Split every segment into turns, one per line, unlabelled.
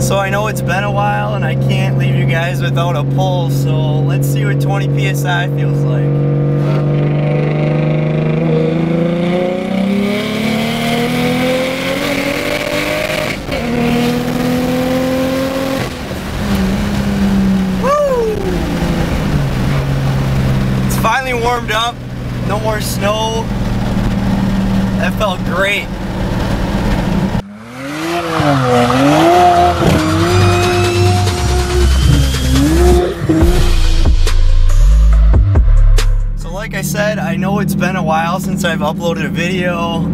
So I know it's been a while and I can't leave you guys without a pull, so let's see what 20 PSI feels like. Woo! It's finally warmed up, no more snow. That felt great. So like I said, I know it's been a while since I've uploaded a video.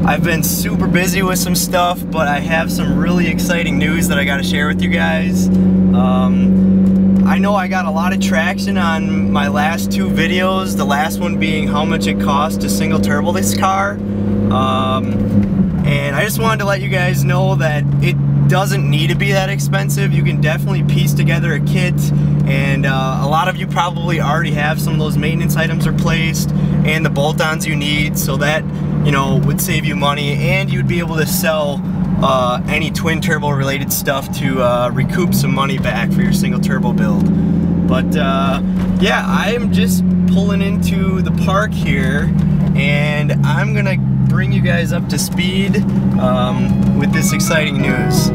I've been super busy with some stuff, but I have some really exciting news that I got to share with you guys. I know I got a lot of traction on my last two videos, the last one being how much it costs to single turbo this car. And I just wanted to let you guys know that it doesn't need to be that expensive. You can definitely piece together a kit, and a lot of you probably already have some of those maintenance items replaced and the bolt-ons you need, so that, you know, would save you money, and you'd be able to sell any twin turbo related stuff to recoup some money back for your single turbo build. But yeah, I'm just pulling into the park here, and I'm gonna bring you guys up to speed with this exciting news.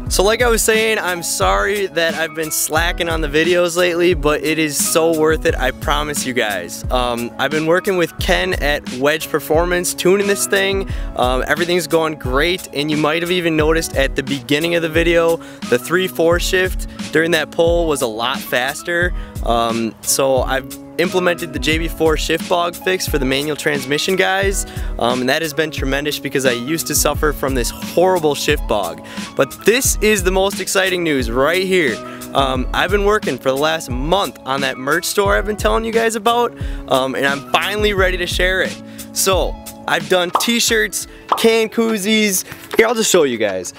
So like I was saying, I'm sorry that I've been slacking on the videos lately, but it is so worth it, I promise you guys. I've been working with Ken at Wedge Performance, tuning this thing. Everything's going great, and you might have even noticed at the beginning of the video, the 3/4 shift during that pull was a lot faster. So I've implemented the JB4 shift bog fix for the manual transmission guys, and that has been tremendous because I used to suffer from this horrible shift bog. But this is the most exciting news right here. I've been working for the last month on that merch store I've been telling you guys about, and I'm finally ready to share it. So I've done t-shirts, can koozies. Here, I'll just show you guys.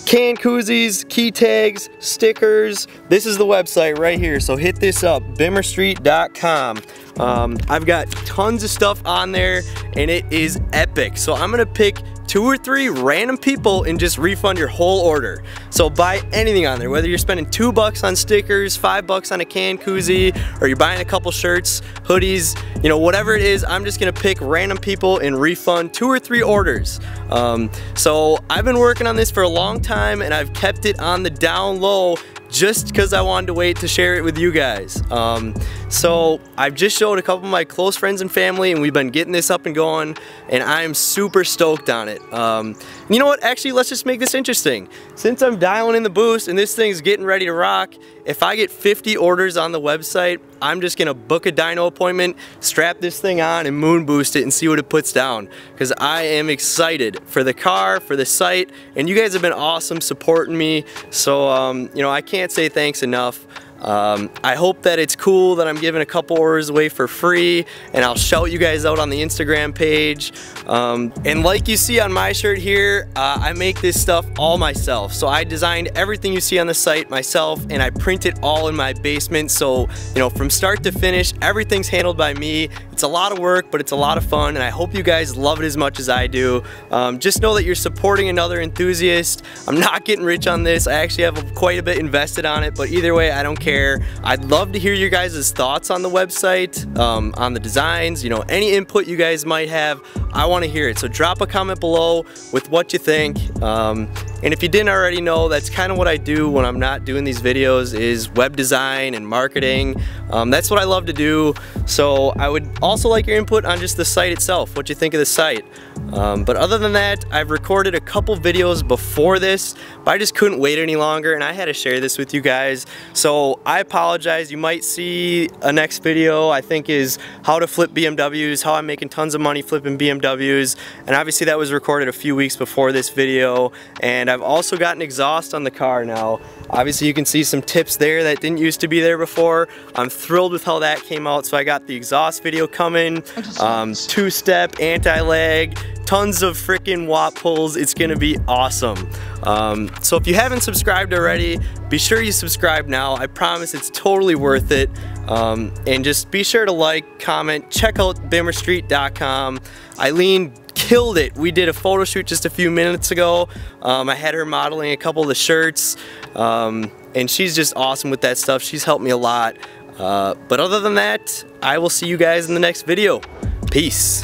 Can koozies, key tags, stickers. This is the website right here, so hit this up, bimmerstreet.com. I've got tons of stuff on there, and it is epic. So I'm gonna pick 2 or 3 random people and just refund your whole order. So buy anything on there, whether you're spending $2 on stickers, $5 on a can koozie, or you're buying a couple shirts, hoodies, you know, whatever it is, I'm just gonna pick random people and refund 2 or 3 orders. So I've been working on this for a long time, and I've kept it on the down low just because I wanted to wait to share it with you guys. So I've just showed a couple of my close friends and family, and we've been getting this up and going, and I'm super stoked on it. You know what, actually, let's just make this interesting. Since I'm dialing in the boost and this thing's getting ready to rock, if I get 50 orders on the website, I'm just gonna book a dyno appointment, strap this thing on, and moon boost it and see what it puts down, because I am excited for the car, for the site, and you guys have been awesome supporting me. So you know, I can't say thanks enough. I hope that it's cool that I'm giving a couple orders away for free, and I'll shout you guys out on the Instagram page. And like you see on my shirt here, I make this stuff all myself. So I designed everything you see on the site myself, and I print it all in my basement. So, you know, from start to finish, everything's handled by me. It's a lot of work, but it's a lot of fun, and I hope you guys love it as much as I do. Just know that you're supporting another enthusiast. I'm not getting rich on this. I actually have quite a bit invested on it, but either way, I don't care. I'd love to hear your guys' thoughts on the website, on the designs, you know, any input you guys might have. I want to hear it. So drop a comment below with what you think. And if you didn't already know, that's kind of what I do when I'm not doing these videos, is web design and marketing. That's what I love to do. So I would also like your input on just the site itself, what you think of the site. But other than that, I've recorded a couple videos before this, but I just couldn't wait any longer and I had to share this with you guys. So I apologize. You might see a next video, I think, is how to flip BMWs, how I'm making tons of money flipping BMWs. And obviously that was recorded a few weeks before this video. And I've also got an exhaust on the car now. Obviously you can see some tips there that didn't used to be there before. I'm thrilled with how that came out. So I got the exhaust video coming, two-step, anti-lag, tons of freaking watt pulls. It's gonna be awesome. So if you haven't subscribed already, be sure you subscribe now. I promise it's totally worth it. And just be sure to like, comment, check out bimmerstreet.com. Eileen killed it. We did a photo shoot just a few minutes ago. I had her modeling a couple of the shirts, and she's just awesome with that stuff. She's helped me a lot. But other than that, I will see you guys in the next video. Peace.